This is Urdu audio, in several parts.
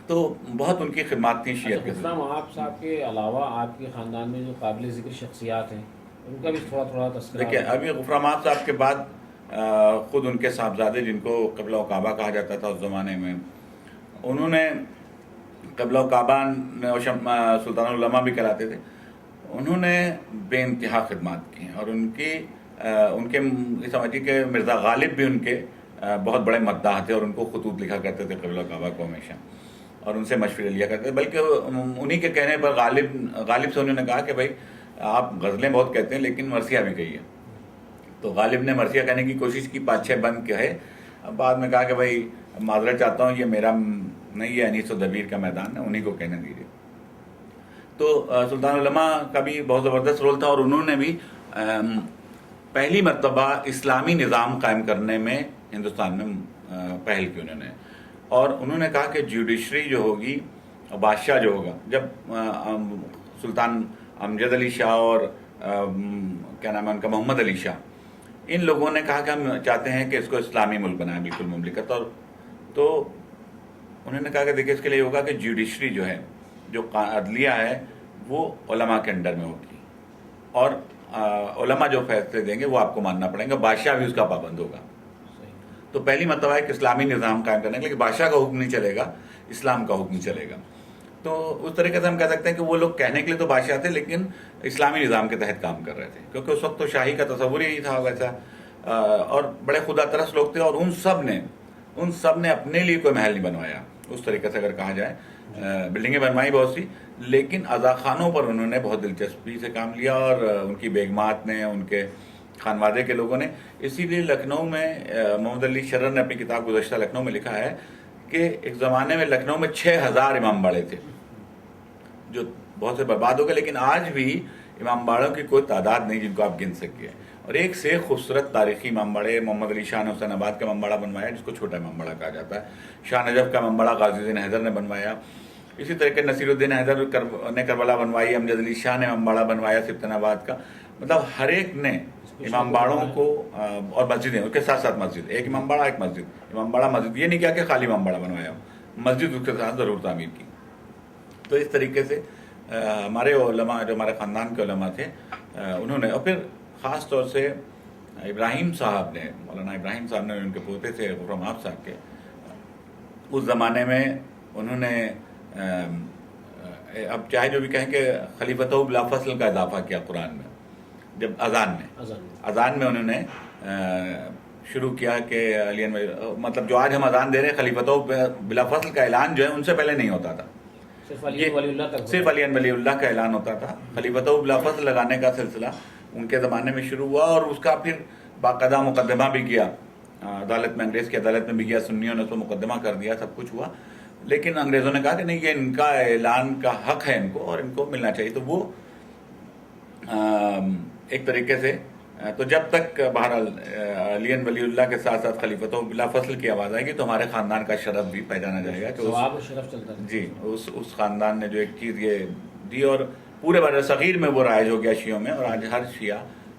تو بہت ان کی خدمات تھیں شیعت کے غفران آپ صاحب کے علاوہ آپ کے خاندان میں جو قابل ذکر شخصیات ہیں ان کا بھی تھوڑا تھوڑا تذکرہ. دیکھیے ابھی غفران مآب صاحب کے بعد خود ان کے صاحبزادے جن کو قبلہ و کعبہ کہا جاتا تھا اس زمانے میں، انہوں نے قبلہ و کعبہ سلطان العلماء بھی کہلاتے تھے، انہوں نے بے انتہا خدمات کی اور ان کے سمجھیے کہ مرزا غالب بھی ان کے بہت بڑے مداح تھے اور ان کو خطوط لکھا کرتے تھے قبلہ و کعبہ کو ہمیشہ، اور ان سے مشورے لیا کرتے تھے. بلکہ انہی کے کہنے پر غالب سے انہوں نے کہا کہ بھائی آپ غزلیں بہت کہتے ہیں لیکن مرثیہ بھی کہیے. تو غالب نے مرثیہ کہنے کی کوشش کی، 5-6 بند کہے، اب بعد میں کہا کہ بھائی معذرت چاہتا ہوں، یہ میرا نہیں ہے، انیس و دبیر کا میدان ہے، انہی کو کہنے دیجیے. تو سلطان العلماء کا بھی بہت زبردست رول تھا، اور انہوں نے بھی پہلی مرتبہ اسلامی نظام قائم کرنے میں ہندوستان میں پہل کی انہوں نے. اور انہوں نے کہا کہ جوڈیشری جو ہوگی، بادشاہ جو ہوگا، جب سلطان امجد علی شاہ اور کیا نام ہے ان کا محمد علی شاہ، ان لوگوں نے کہا کہ ہم چاہتے ہیں کہ اس کو اسلامی ملک بنائیں بالکل مملکت. اور تو انہوں نے کہا کہ دیکھیں اس کے لیے ہوگا کہ جوڈیشری جو ہے، جو عدلیہ ہے، وہ علماء کے انڈر میں ہوگی، اور علماء جو فیصلے دیں گے وہ آپ کو ماننا پڑیں گا، بادشاہ بھی اس کا پابند ہوگا. تو پہلی مرتبہ ایک اسلامی نظام قائم کرنے کے لیے بادشاہ کا حکم نہیں چلے گا، اسلام کا حکم چلے گا. تو اس طریقے سے ہم کہہ سکتے ہیں کہ وہ لوگ کہنے کے لیے تو بادشاہ تھے لیکن اسلامی نظام کے تحت کام کر رہے تھے، کیونکہ اس وقت تو شاہی کا تصور ہی نہیں تھا ویسا، اور بڑے خدا ترس لوگ تھے. اور ان سب نے اپنے لیے کوئی محل نہیں بنوایا. اس طریقے سے اگر کہا جائے بلڈنگیں بنوائی بہت سی، لیکن عزا خانوں پر انہوں نے بہت دلچسپی سے کام لیا، اور ان کی بیگمات نے، ان کے خانوادے کے لوگوں نے. اسی لیے لکھنؤ میں محمد علی شرر نے اپنی کتاب گزشتہ لکھنؤ میں لکھا ہے کہ ایک زمانے میں لکھنؤ میں 6000 امام باڑے تھے، جو بہت سے برباد ہو گئے، لیکن آج بھی امام باڑوں کی کوئی تعداد نہیں جن کو آپ گن سکیے. اور ایک سے خوبصورت تاریخی امام باڑے محمد علی شاہ نے حسین آباد کا امام باڑہ بنوایا، جس کو چھوٹا امام باڑہ کہا جاتا ہے. شاہ نجف کا امام باڑہ غازی الدین حیدر نے بنوایا. اسی طریقے نصیر الدین حیدر نے کربلا بنوائی، امجد علی شاہ نے امام باڑہ بنوایا سبطن آباد کا. مطلب ہر ایک نے امام باڑوں کو، اور مسجدیں اس کے ساتھ ساتھ مسجد، ایک امام باڑہ ایک مسجد، امام باڑہ مسجد، یہ نہیں کیا کہ خالی امام باڑہ بنوایا، مسجد اس کے ساتھ ضرور تعمیر کی. تو اس طریقے سے ہمارے علماء، جو ہمارے خاندان کے علماء تھے، انہوں نے، اور پھر خاص طور سے ابراہیم صاحب نے، مولانا ابراہیم صاحب نے، ان کے پوتے تھے غفران مآب صاحب کے، اس زمانے میں انہوں نے اب چاہے جو بھی کہیں کہ خلیفتہ بلا فصل کا اضافہ کیا قرآن میں، جب اذان میں انہوں نے شروع کیا کہ مطلب جو آج ہم اذان دے رہے ہیں، خلیفتہ بلا فصل کا اعلان جو ہے ان سے پہلے نہیں ہوتا تھا، صرف علی ولی اللہ کا اعلان ہوتا تھا. خلیفتہ بلا فصل لگانے کا سلسلہ ان کے زمانے میں شروع ہوا، اور اس کا پھر باقاعدہ مقدمہ بھی کیا عدالت میں، انگریز کی عدالت میں بھی گیا، سنیوں نے اس کو مقدمہ کر دیا، سب کچھ ہوا. لیکن انگریزوں نے کہا کہ نہیں، یہ ان کا اعلان کا حق ہے ان کو، اور ان کو ملنا چاہیے. تو وہ ایک طریقے سے، تو جب تک بہرحال علی ولی اللہ کے ساتھ ساتھ خلیفتہ بلا فصل کی آواز آئے گی تو ہمارے خاندان کا شرف بھی پہچانا جائے گا کہ شرف چلتا ہے. جی اس خاندان نے جو ایک چیز یہ دی، اور پورے بر صغیر میں وہ رائج ہو گیا شیعوں میں، اور آج ہر شیعہ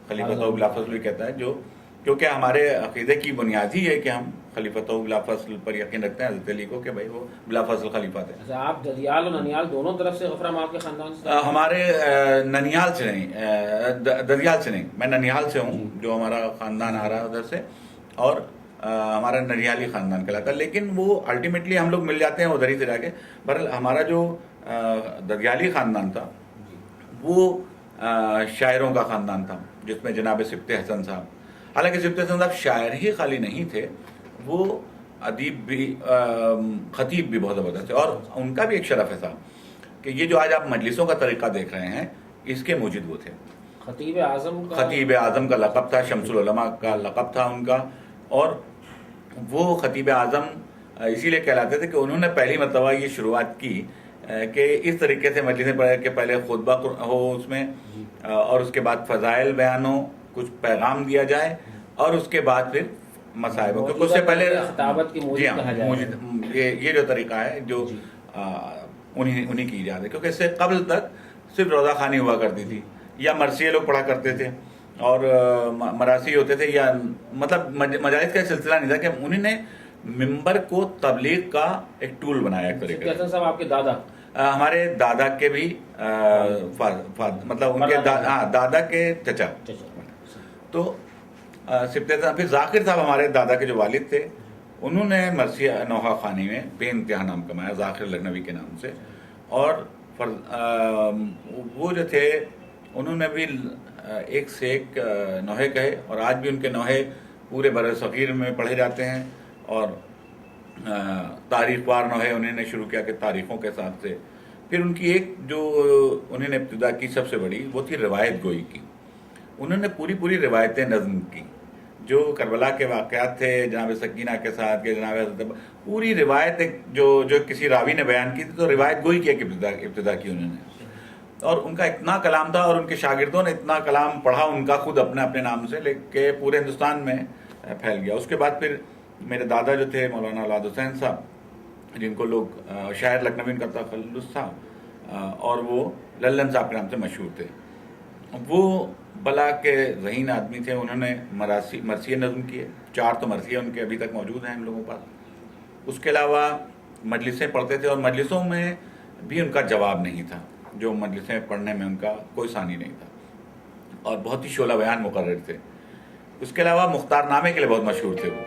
خلیفتہ بلا فصل بھی کہتا ہے، جو کیونکہ ہمارے عقیدے کی بنیاد ہی ہے کہ ہم خلیفتہ بلا فصل پر یقین رکھتے ہیں، حضرت علی کو، کہ بھائی وہ بلا فصل خلیفہ تھے. آپ ددیال اور ننیال دونوں طرف سے غفران مآب کے خاندان سے؟ ہمارے ننیال سے نہیں، ددیال سے نہیں، میں ننیال سے ہوں، جو ہمارا خاندان آ رہا ہے ادھر سے، اور ہمارا ننیالی خاندان کہلاتا ہے. لیکن وہ الٹیمیٹلی ہم لوگ مل جاتے ہیں ادھر ہی سے جا کے. بہرحال ہمارا جو ددیالی خاندان تھا وہ شاعروں کا خاندان تھا، جس میں جناب سبط حسن صاحب، حالانکہ سبط حسن صاحب شاعر ہی خالی نہیں تھے، وہ ادیب بھی، خطیب بھی بہت زبردست تھے. اور ان کا بھی ایک شرف ہے صاحب کہ یہ جو آج آپ مجلسوں کا طریقہ دیکھ رہے ہیں، اس کے موجد وہ تھے. خطیب اعظم کا لقب تھا، شمس العلماء کا لقب تھا ان کا. اور وہ خطیب اعظم اسی لیے کہلاتے تھے کہ انہوں نے پہلی مرتبہ یہ شروعات کی کہ اس طریقے سے مجلسیں پڑھے کہ پہلے خطبہ ہو اس میں، اور اس کے بعد فضائل بیان ہو، کچھ پیغام دیا جائے، اور اس کے بعد پھر مصائب ہو. کیونکہ اس سے پہلے خطابت کی یہ جو طریقہ ہے جو انہی کی ایجاد ہے. کیونکہ اس سے قبل تک صرف روضہ خوانی ہوا کرتی تھی، یا مرثیے لوگ پڑھا کرتے تھے، اور مراثی ہوتے تھے، یا مطلب مجالس کا سلسلہ نہیں تھا کہ انہوں نے ممبر کو تبلیغ کا ایک ٹول بنایا ایک طریقے سے. حسن صاحب آپ کے دادا ہمارے دادا کے بھی مطلب ان کے دادا کے چچا. تو سبت حسن پھر ذاکر صاحب ہمارے دادا کے جو والد تھے انہوں نے مرثیہ نوحہ خوانی میں بے انتہا نام کمایا ذاکر لکھنوی کے نام سے. اور وہ جو تھے انہوں نے بھی ایک سے ایک نوحے کہے اور آج بھی ان کے نوحے پورے بر صغیر میں پڑھے جاتے ہیں. اور تاریخ وار نوحے انہوں نے شروع کیا کہ تاریخوں کے حساب سے. پھر ان کی ایک جو انہوں نے ابتدا کی سب سے بڑی وہ تھی روایت گوئی کی. انہوں نے پوری روایتیں نظم کی جو کربلا کے واقعات تھے جناب سکینہ کے ساتھ کہ جناب حضرت پوری روایت جو کسی راوی نے بیان کی تھی تو روایت گوئی کی ایک ابتدا کی انہوں نے. اور ان کا اتنا کلام تھا اور ان کے شاگردوں نے اتنا کلام پڑھا ان کا خود اپنے نام سے کہ پورے ہندوستان میں پھیل گیا. اس کے بعد پھر میرے دادا جو تھے مولانا اولاد حسین صاحب جن کو لوگ شاعر لکھنوی کا تخلص تھا اور وہ للن صاحب کے نام سے مشہور تھے. وہ بلا کے ذہین آدمی تھے. انہوں نے مرثیے نظم کیے 4 تو مرثیے ان کے ابھی تک موجود ہیں ہم لوگوں کے پاس. اس کے علاوہ مجلسیں پڑھتے تھے اور مجلسوں میں بھی ان کا جواب نہیں تھا. جو مجلسیں پڑھنے میں ان کا کوئی ثانی نہیں تھا اور بہت ہی شعلہ بیان مقرر تھے. اس کے علاوہ مختار نامے کے لیے بہت مشہور تھے وہ.